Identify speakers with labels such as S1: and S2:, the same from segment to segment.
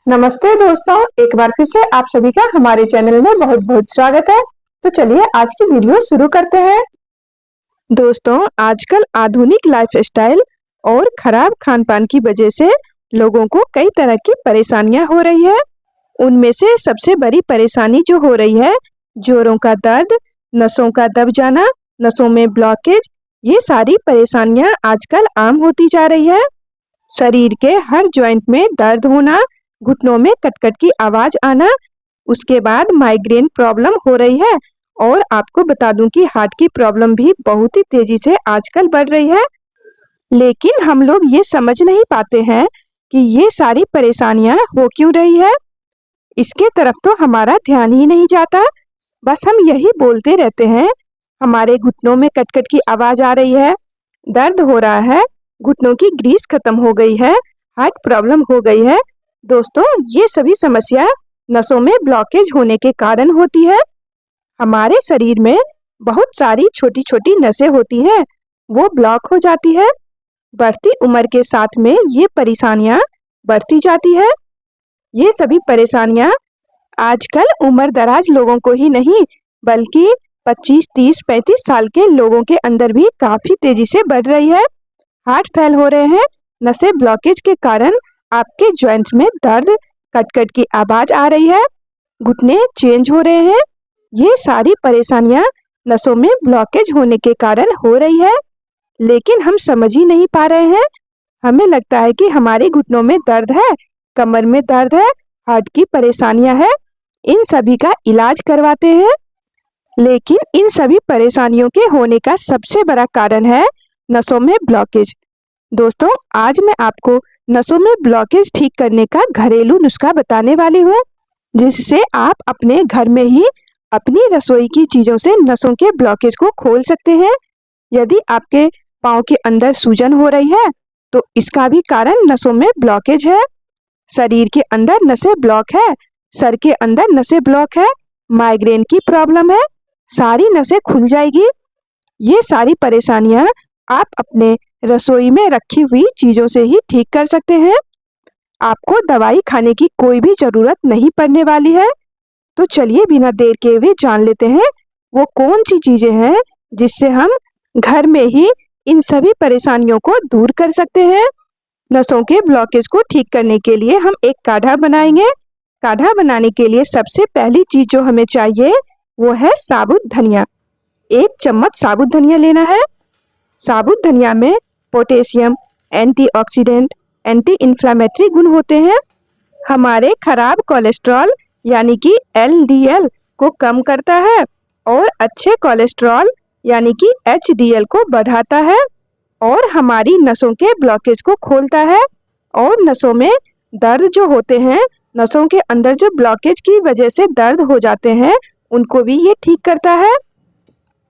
S1: नमस्ते दोस्तों, एक बार फिर से आप सभी का हमारे चैनल में बहुत बहुत स्वागत है। तो चलिए आज की वीडियो शुरू करते हैं। दोस्तों, आजकल आधुनिक लाइफस्टाइल और खराब खान पान की वजह से लोगों को कई तरह की परेशानियां हो रही है। उनमें से सबसे बड़ी परेशानी जो हो रही है, जोड़ों का दर्द, नसों का दब जाना, नसों में ब्लॉकेज, ये सारी परेशानियां आजकल आम होती जा रही है। शरीर के हर जॉइंट में दर्द होना, घुटनों में कटकट की आवाज आना, उसके बाद माइग्रेन प्रॉब्लम हो रही है। और आपको बता दूं कि हार्ट की प्रॉब्लम भी बहुत ही तेजी से आजकल बढ़ रही है। लेकिन हम लोग ये समझ नहीं पाते हैं कि ये सारी परेशानियां हो क्यों रही है। इसके तरफ तो हमारा ध्यान ही नहीं जाता। बस हम यही बोलते रहते हैं, हमारे घुटनों में कटकट की आवाज आ रही है, दर्द हो रहा है, घुटनों की ग्रीस खत्म हो गई है, हार्ट प्रॉब्लम हो गई है। दोस्तों, ये सभी समस्या नसों में ब्लॉकेज होने के कारण होती है। हमारे शरीर में बहुत सारी छोटी छोटी नसें होती हैं, वो ब्लॉक हो जाती है। बढ़ती उम्र के साथ में ये परेशानियां बढ़ती जाती है। ये सभी परेशानियां आजकल उम्र दराज लोगों को ही नहीं, बल्कि 25, 30, 35 साल के लोगों के अंदर भी काफी तेजी से बढ़ रही है। हार्ट फेल हो रहे हैं, नसें ब्लॉकेज के कारण आपके जॉइंट्स में दर्द, कटकट की आवाज आ रही है, घुटने चेंज हो रहे हैं। ये सारी परेशानियां नसों में ब्लॉकेज होने के कारण हो रही है, लेकिन हम समझ ही नहीं पा रहे हैं। हमें लगता है कि हमारे घुटनों में दर्द है, कमर में दर्द है, हार्ट की परेशानियां है, इन सभी का इलाज करवाते हैं। लेकिन इन सभी परेशानियों के होने का सबसे बड़ा कारण है नसों में ब्लॉकेज। दोस्तों, आज मैं आपको नसों में ब्लॉकेज ठीक करने का घरेलू नुस्खा बताने वाली हूँ, जिससे आप अपने घर में ही अपनी रसोई की चीजों से नसों के ब्लॉकेज को खोल सकते हैं। यदि आपके पाँव के अंदर सूजन हो रही है, तो इसका भी कारण नसों में ब्लॉकेज है। शरीर के अंदर नसें ब्लॉक है, सर के अंदर नसें ब्लॉक है, माइग्रेन की प्रॉब्लम है, सारी नसें खुल जाएगी। ये सारी परेशानियां आप अपने रसोई में रखी हुई चीजों से ही ठीक कर सकते हैं। आपको दवाई खाने की कोई भी जरूरत नहीं पड़ने वाली है। तो चलिए बिना देर के हुए जान लेते हैं वो कौन सी चीजें हैं जिससे हम घर में ही इन सभी परेशानियों को दूर कर सकते हैं। नसों के ब्लॉकेज को ठीक करने के लिए हम एक काढ़ा बनाएंगे। काढ़ा बनाने के लिए सबसे पहली चीज जो हमें चाहिए वो है साबुत धनिया। 1 चम्मच साबुत धनिया लेना है। साबुत धनिया में पोटेशियम, एंटीऑक्सीडेंट, एंटी इन्फ्लामेटरी गुण होते हैं। हमारे खराब कोलेस्ट्रॉल यानी कि LDL को कम करता है और अच्छे कोलेस्ट्रॉल यानी कि HDL को बढ़ाता है और हमारी नसों के ब्लॉकेज को खोलता है। और नसों में दर्द जो होते हैं, नसों के अंदर जो ब्लॉकेज की वजह से दर्द हो जाते हैं, उनको भी ये ठीक करता है।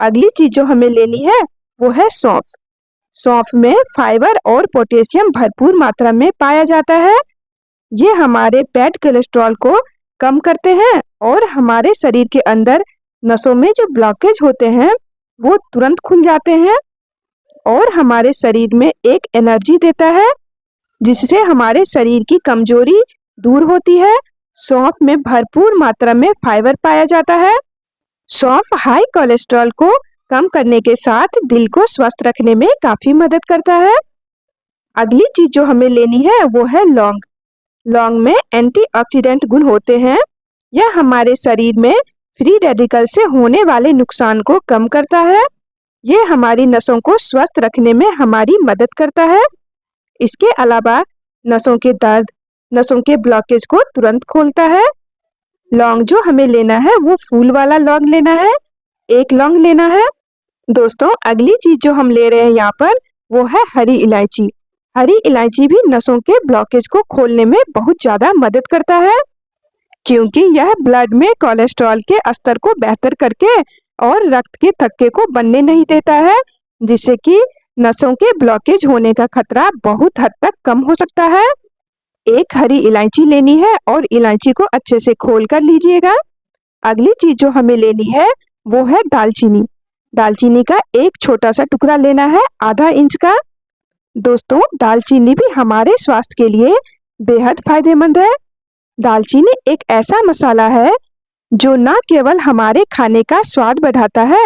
S1: अगली चीज जो हमें लेनी है वो है सौंफ। सौंफ में फाइबर और पोटेशियम भरपूर मात्रा में पाया जाता है। ये हमारे बैड कोलेस्ट्रॉल को कम करते हैं और हमारे शरीर के अंदर नसों में जो ब्लॉकेज होते हैं वो तुरंत खुल जाते हैं और हमारे शरीर में एक एनर्जी देता है, जिससे हमारे शरीर की कमजोरी दूर होती है। सौंफ में भरपूर मात्रा में फाइबर पाया जाता है। सौंफ हाई कोलेस्ट्रॉल को कम करने के साथ दिल को स्वस्थ रखने में काफी मदद करता है। अगली चीज जो हमें लेनी है वो है लौंग। लौंग में एंटीऑक्सीडेंट गुण होते हैं। यह हमारे शरीर में फ्री रेडिकल से होने वाले नुकसान को कम करता है। यह हमारी नसों को स्वस्थ रखने में हमारी मदद करता है। इसके अलावा नसों के दर्द, नसों के ब्लॉकेज को तुरंत खोलता है। लौंग जो हमें लेना है वो फूल वाला लौंग लेना है, 1 लौंग लेना है। दोस्तों, अगली चीज जो हम ले रहे हैं यहाँ पर वो है हरी इलायची। हरी इलायची भी नसों के ब्लॉकेज को खोलने में बहुत ज्यादा मदद करता है, क्योंकि यह ब्लड में कोलेस्ट्रॉल के स्तर को बेहतर करके और रक्त के थक्के को बनने नहीं देता है, जिससे कि नसों के ब्लॉकेज होने का खतरा बहुत हद तक कम हो सकता है। एक हरी इलायची लेनी है और इलायची को अच्छे से खोल कर लीजिएगा। अगली चीज जो हमें लेनी है वो है दालचीनी। दालचीनी का एक छोटा सा टुकड़ा लेना है, आधा इंच का। दोस्तों, दालचीनी भी हमारे स्वास्थ्य के लिए बेहद फायदेमंद है। दालचीनी एक ऐसा मसाला है जो न केवल हमारे खाने का स्वाद बढ़ाता है,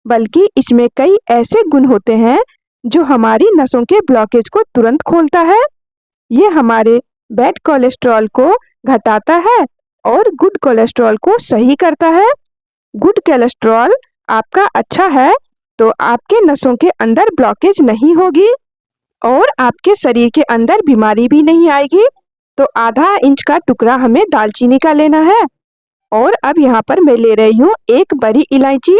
S1: बल्कि इसमें कई ऐसे गुण होते हैं जो हमारी नसों के ब्लॉकेज को तुरंत खोलता है। ये हमारे बैड कोलेस्ट्रॉल को घटाता है और गुड कोलेस्ट्रॉल को सही करता है। गुड कोलेस्ट्रॉल आपका अच्छा है तो आपके नसों के अंदर ब्लॉकेज नहीं होगी और आपके शरीर के अंदर बीमारी भी नहीं आएगी। तो आधा इंच का टुकड़ा हमें दालचीनी का लेना है और अब यहाँ पर मैं ले रही हूँ एक बड़ी इलायची।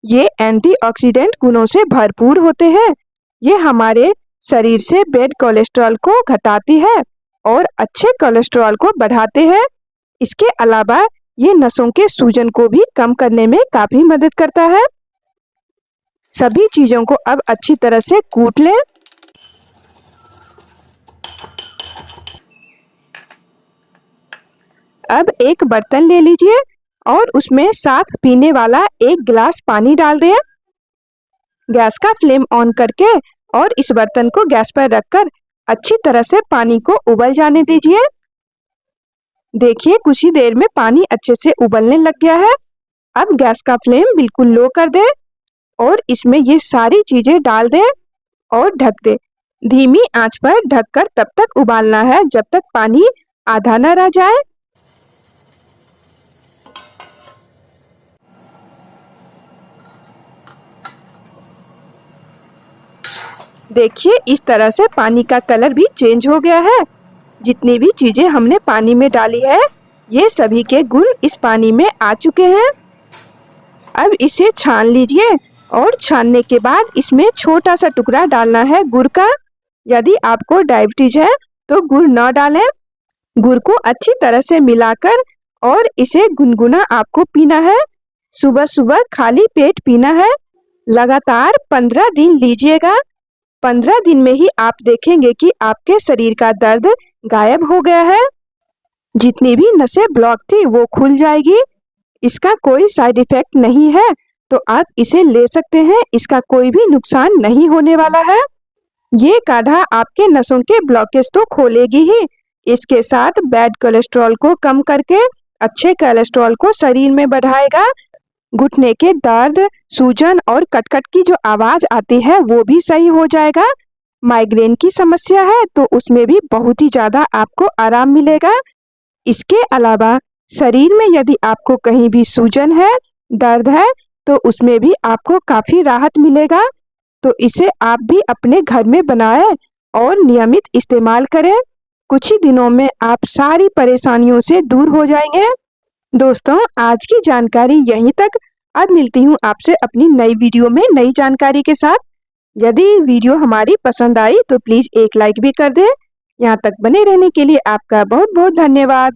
S1: ये एंटीऑक्सीडेंट गुणों से भरपूर होते हैं। ये हमारे शरीर से बैड कोलेस्ट्रॉल को घटाती है और अच्छे कोलेस्ट्रॉल को बढ़ाते हैं। इसके अलावा ये नसों के सूजन को भी कम करने में काफी मदद करता है। सभी चीजों को अब अच्छी तरह से कूट लें। अब एक बर्तन ले लीजिए और उसमें साफ पीने वाला 1 गिलास पानी डाल दें। गैस का फ्लेम ऑन करके और इस बर्तन को गैस पर रखकर अच्छी तरह से पानी को उबल जाने दीजिए। देखिए कुछ ही देर में पानी अच्छे से उबलने लग गया है। अब गैस का फ्लेम बिल्कुल लो कर दें और इसमें ये सारी चीजें डाल दें और ढक दें। धीमी आंच पर ढककर तब तक उबालना है जब तक पानी आधा न रह जाए। देखिए इस तरह से पानी का कलर भी चेंज हो गया है। जितनी भी चीजें हमने पानी में डाली है ये सभी के गुण इस पानी में आ चुके हैं। अब इसे छान लीजिए और छानने के बाद इसमें छोटा सा टुकड़ा डालना है गुड़ का। यदि आपको डायबिटीज है तो गुड़ न डालें। गुड़ को अच्छी तरह से मिलाकर और इसे गुनगुना आपको पीना है। सुबह सुबह खाली पेट पीना है। लगातार 15 दिन लीजिएगा। 15 दिन में ही आप देखेंगे कि आपके शरीर का दर्द गायब हो गया है। जितनी भी नसें ब्लॉक थी वो खुल जाएगी। इसका कोई साइड इफेक्ट नहीं है तो आप इसे ले सकते हैं। इसका कोई भी नुकसान नहीं होने वाला है। ये काढ़ा आपके नसों के ब्लॉकेज तो खोलेगी ही, इसके साथ बैड कोलेस्ट्रॉल को कम करके अच्छे कोलेस्ट्रॉल को शरीर में बढ़ाएगा। घुटने के दर्द, सूजन और कटकट की जो आवाज आती है वो भी सही हो जाएगा। माइग्रेन की समस्या है तो उसमें भी बहुत ही ज्यादा आपको आराम मिलेगा। इसके अलावा शरीर में यदि आपको कहीं भी सूजन है, दर्द है तो उसमें भी आपको काफी राहत मिलेगा। तो इसे आप भी अपने घर में बनाएं और नियमित इस्तेमाल करें। कुछ ही दिनों में आप सारी परेशानियों से दूर हो जाएंगे। दोस्तों आज की जानकारी यहीं तक। अब मिलती हूँ आपसे अपनी नई वीडियो में नई जानकारी के साथ। यदि वीडियो हमारी पसंद आई तो प्लीज एक लाइक भी कर दें। यहाँ तक बने रहने के लिए आपका बहुत बहुत धन्यवाद।